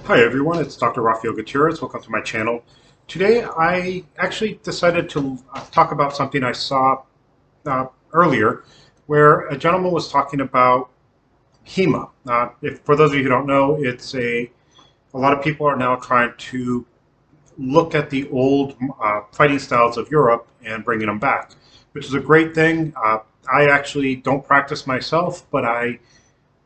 Hi everyone, it's Dr. Rafael Gutierrez. Welcome to my channel. Today I actually decided to talk about something I saw earlier where a gentleman was talking about HEMA. For those of you who don't know, a lot of people are now trying to look at the old fighting styles of Europe and bringing them back, which is a great thing. I actually don't practice myself, but I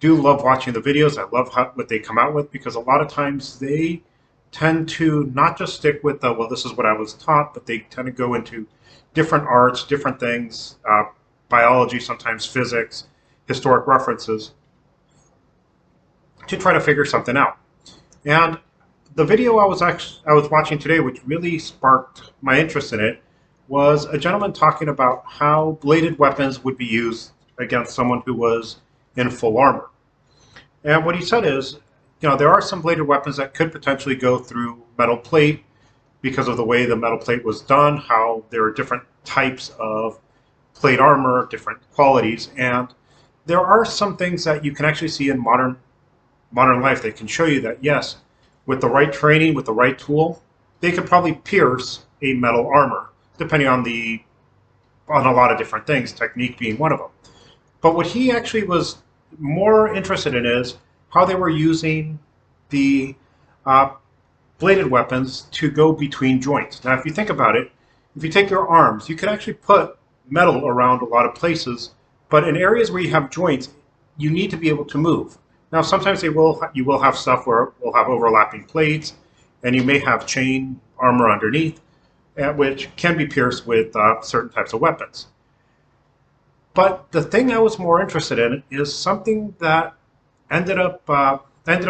do love watching the videos. I love what they come out with because a lot of times they tend to not just stick with the, well, this is what I was taught, but they tend to go into different arts, different things, biology, sometimes physics, historic references to try to figure something out. And the video I was watching today, which really sparked my interest in it, was a gentleman talking about how bladed weapons would be used against someone who was in full armor. And what he said is, there are some bladed weapons that could potentially go through metal plate because of the way the metal plate was done, how there are different types of plate armor, different qualities, and there are some things that you can actually see in modern life that can show you that yes, with the right training, with the right tool, they could probably pierce a metal armor, depending on a lot of different things, technique being one of them. But what he actually was more interested in is how they were using the uh, bladed weapons to go between joints. Now, if you think about it, if you take your arms, you could actually put metal around a lot of places, but in areas where you have joints, you need to be able to move. Now, sometimes you will have stuff where we'll have overlapping plates, and you may have chain armor underneath, which can be pierced with certain types of weapons. But the thing I was more interested in is something that ended up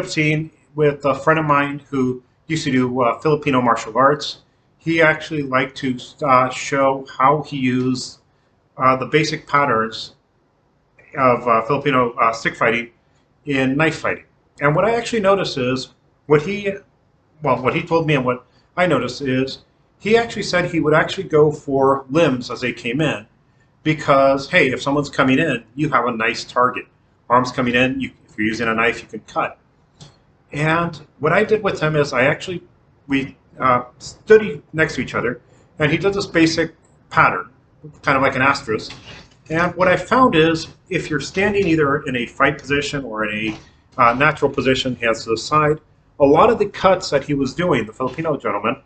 seeing with a friend of mine who used to do Filipino martial arts. He actually liked to show how he used the basic patterns of Filipino stick fighting in knife fighting. And what I actually noticed is what he told me and what I noticed is he actually said he would actually go for limbs as they came in because, hey, if someone's coming in, you have a nice target. Arms coming in, if you're using a knife, you can cut. And what I did with him is we stood next to each other, and he did this basic pattern, kind of like an asterisk. And what I found is if you're standing either in a fight position or in a natural position, hands to the side, a lot of the cuts that he was doing, the Filipino gentleman,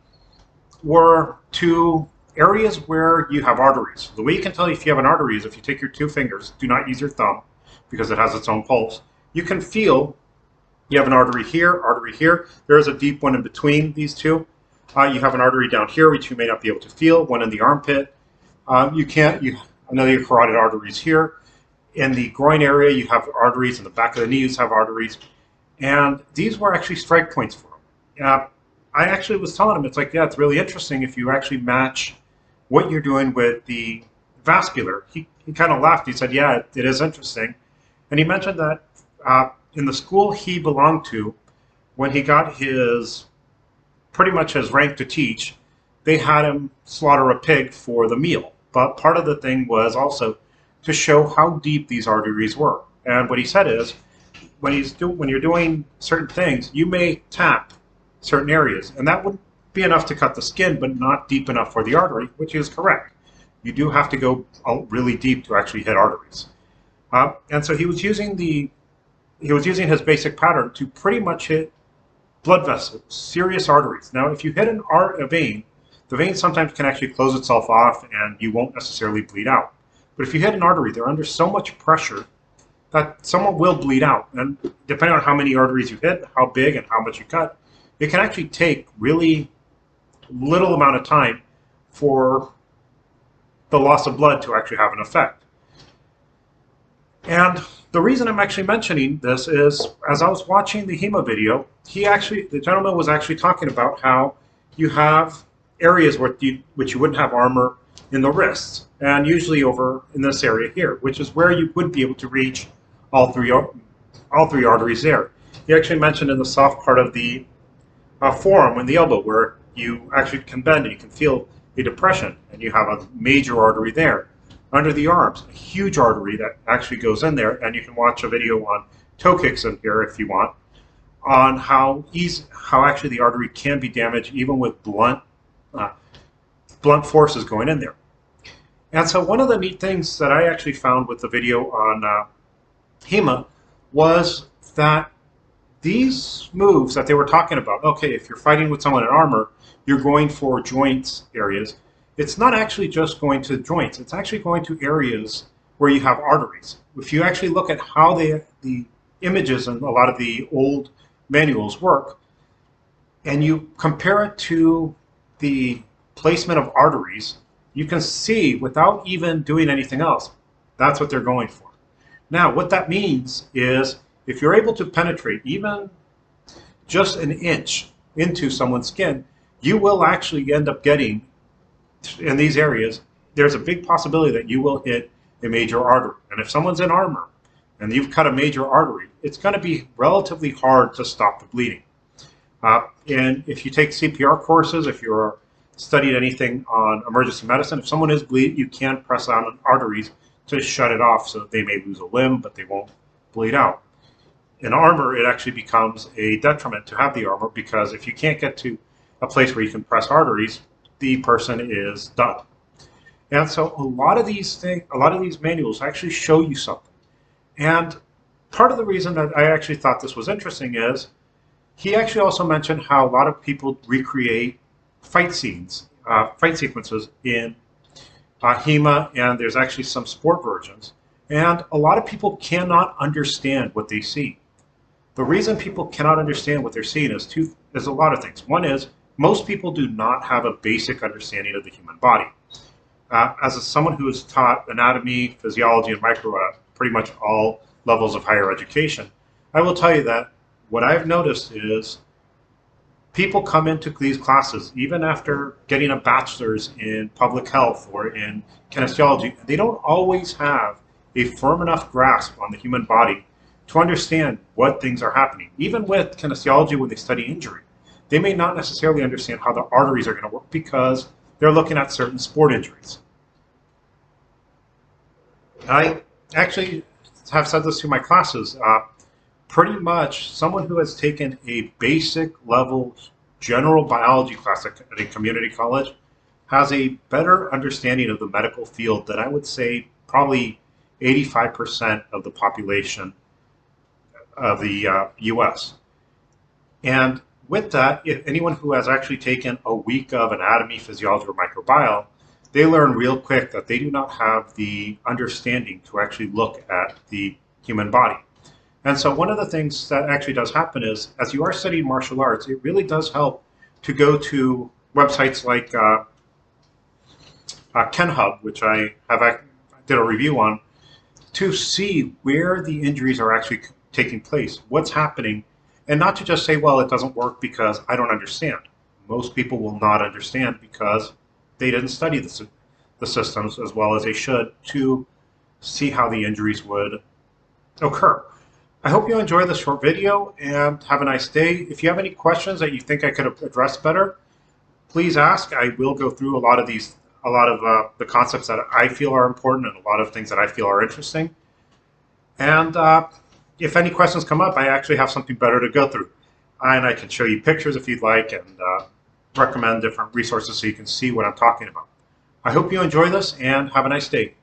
were to areas where you have arteries. The way you can tell if you have an artery is if you take your two fingers, do not use your thumb because it has its own pulse. You can feel you have an artery here, artery here. There is a deep one in between these two. You have an artery down here, which you may not be able to feel, one in the armpit. I know your carotid arteries here. In the groin area, you have arteries. In the back of the knees, have arteries. And these were actually strike points for him. I actually was telling him, it's like, yeah, it's really interesting if you actually match what you're doing with the vascular. He kind of laughed. He said, yeah, it is interesting. And he mentioned that in the school he belonged to, when he got pretty much his rank to teach, they had him slaughter a pig for the meal. But part of the thing was also to show how deep these arteries were. And what he said is, when you're doing certain things, you may tap certain areas, and that would be enough to cut the skin, but not deep enough for the artery, which is correct. You do have to go really deep to actually hit arteries. And so he was using his basic pattern to pretty much hit blood vessels, serious arteries. Now, if you hit a vein, the vein sometimes can actually close itself off, and you won't necessarily bleed out. But if you hit an artery, they're under so much pressure that someone will bleed out. And depending on how many arteries you hit, how big, and how much you cut, it can actually take really little amount of time for the loss of blood to actually have an effect. And the reason I'm actually mentioning this is, as I was watching the HEMA video, the gentleman was actually talking about how you have areas which you wouldn't have armor in the wrists, and usually over in this area here, which is where you would be able to reach all three arteries there. He actually mentioned in the soft part of the forearm and the elbow where you actually can bend and you can feel a depression, and you have a major artery there. Under the arms, a huge artery that actually goes in there, and you can watch a video on toe kicks in here if you want. on how actually the artery can be damaged even with uh, blunt forces going in there. And so one of the neat things that I actually found with the video on HEMA was that these moves that they were talking about, okay, if you're fighting with someone in armor, you're going for joints areas. It's not actually just going to joints. It's actually going to areas where you have arteries. If you actually look at how the images in a lot of the old manuals work, and you compare it to the placement of arteries, you can see without even doing anything else, that's what they're going for. Now, what that means is if you're able to penetrate even just an inch into someone's skin, you will actually end up getting, in these areas, there's a big possibility that you will hit a major artery. And if someone's in armor and you've cut a major artery, it's going to be relatively hard to stop the bleeding. And if you take CPR courses, if you're studied anything on emergency medicine, if someone is bleeding, you can press on arteries to shut it off so that they may lose a limb, but they won't bleed out. In armor, it actually becomes a detriment to have the armor, because if you can't get to a place where you can press arteries, the person is done. And so a lot of these manuals actually show you something. And part of the reason that I actually thought this was interesting is he actually also mentioned how a lot of people recreate fight scenes, fight sequences in HEMA, and there's actually some sport versions. And a lot of people cannot understand what they see. The reason people cannot understand what they're seeing is a lot of things. One is most people do not have a basic understanding of the human body. As someone who has taught anatomy, physiology, and micro at pretty much all levels of higher education, I will tell you that what I've noticed is people come into these classes even after getting a bachelor's in public health or in kinesiology. They don't always have a firm enough grasp on the human body to understand what things are happening. Even with kinesiology, when they study injury, they may not necessarily understand how the arteries are going to work because they're looking at certain sport injuries. I actually have said this to my classes. Pretty much someone who has taken a basic level general biology class at a community college has a better understanding of the medical field than I would say probably 85% of the population of the US. And with that, if anyone who has actually taken a week of anatomy, physiology, or microbiome, they learn real quick that they do not have the understanding to actually look at the human body. And so one of the things that actually does happen is, as you are studying martial arts, it really does help to go to websites like KenHub, which I did a review on, to see where the injuries are actually taking place, what's happening, and not to just say, well, it doesn't work because I don't understand. Most people will not understand because they didn't study the systems as well as they should to see how the injuries would occur. I hope you enjoy this short video and have a nice day. If you have any questions that you think I could have addressed better, please ask. I will go through a lot of the concepts that I feel are important and a lot of things that I feel are interesting. And if any questions come up, I actually have something better to go through. And I can show you pictures if you'd like and recommend different resources so you can see what I'm talking about. I hope you enjoy this and have a nice day.